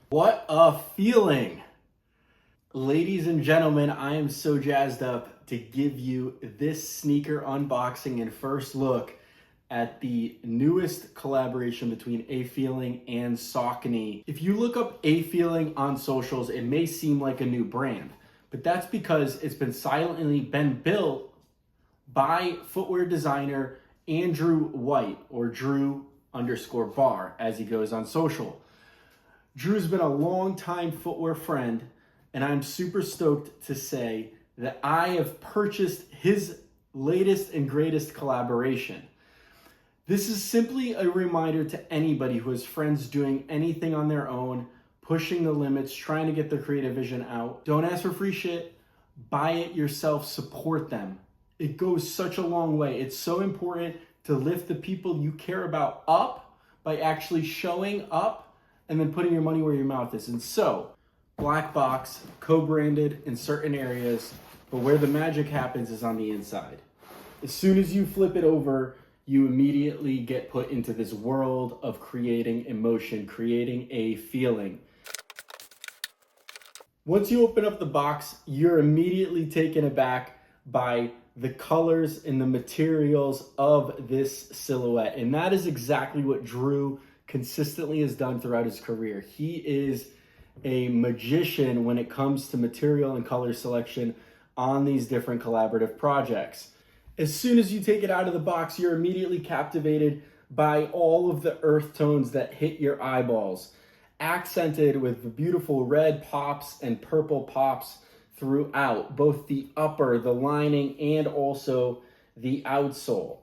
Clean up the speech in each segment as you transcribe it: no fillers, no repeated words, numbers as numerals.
What a feeling! Ladies and gentlemen, I am so jazzed up to give you this sneaker unboxing and first look at the newest collaboration between AFeeling and Saucony. If you look up AFeeling on socials, it may seem like a new brand, but that's because it's been silently built by footwear designer Andrew White, or Drew_bar as he goes on social. Drew's been a long-time footwear friend, and I'm super stoked to say that I have purchased his latest and greatest collaboration. This is simply a reminder to anybody who has friends doing anything on their own, pushing the limits, trying to get their creative vision out. Don't ask for free shit. Buy it yourself. Support them. It goes such a long way. It's so important to lift the people you care about up by actually showing up and then putting your money where your mouth is. And so, black box, co-branded in certain areas, but where the magic happens is on the inside. As soon as you flip it over, you immediately get put into this world of creating emotion, creating a feeling. Once you open up the box, you're immediately taken aback by the colors and the materials of this silhouette. And that is exactly what Drew consistently has done throughout his career. He is a magician when it comes to material and color selection on these different collaborative projects. As soon as you take it out of the box, you're immediately captivated by all of the earth tones that hit your eyeballs, accented with the beautiful red pops and purple pops throughout, both the upper, the lining, and also the outsole.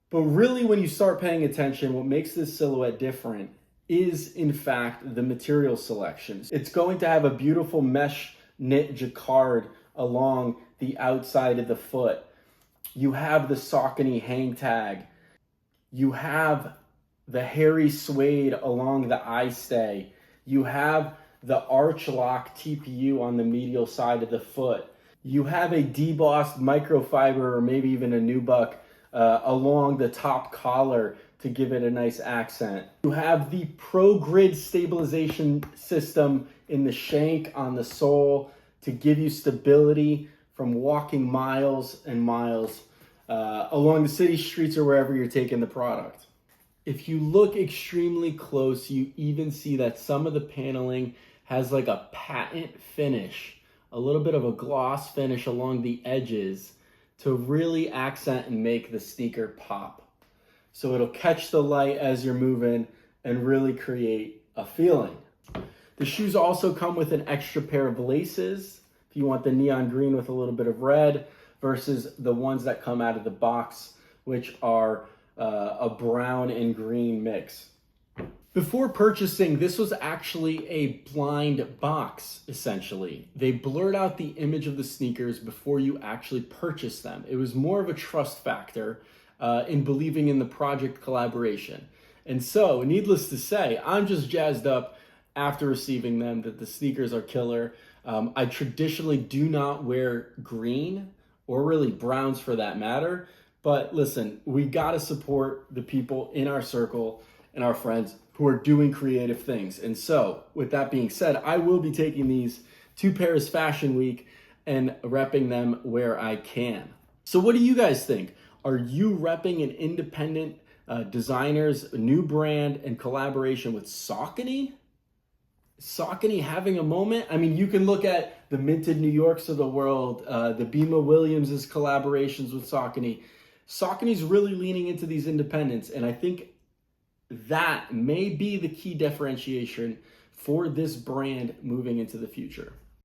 But really, when you start paying attention, what makes this silhouette different is, in fact, the material selections. It's going to have a beautiful mesh knit jacquard along the outside of the foot. You have the Saucony hang tag. You have the hairy suede along the eye stay. You have the arch lock TPU on the medial side of the foot. You have a debossed microfiber or maybe even a nubuck along the top collar to give it a nice accent. You have the Pro Grid stabilization system in the shank on the sole to give you stability from walking miles and miles along the city streets or wherever you're taking the product. If you look extremely close, you even see that some of the paneling has like a patent finish, a little bit of a gloss finish along the edges to really accent and make the sneaker pop. So it'll catch the light as you're moving and really create a feeling. The shoes also come with an extra pair of laces if you want the neon green with a little bit of red versus the ones that come out of the box, which are a brown and green mix. Before purchasing, this was actually a blind box, essentially. They blurred out the image of the sneakers before you actually purchase them. It was more of a trust factor in believing in the project collaboration. And so, needless to say, I'm just jazzed up after receiving them that the sneakers are killer. I traditionally do not wear green, or really browns for that matter. But listen, we gotta support the people in our circle and our friends who are doing creative things. And so, with that being said, I will be taking these to Paris Fashion Week and repping them where I can. So what do you guys think? Are you repping an independent designer's new brand and collaboration with Saucony? Saucony having a moment? I mean, you can look at the Minted New Yorks of the world, the Bima Williams' collaborations with Saucony. Saucony's really leaning into these independents, and I think that may be the key differentiation for this brand moving into the future.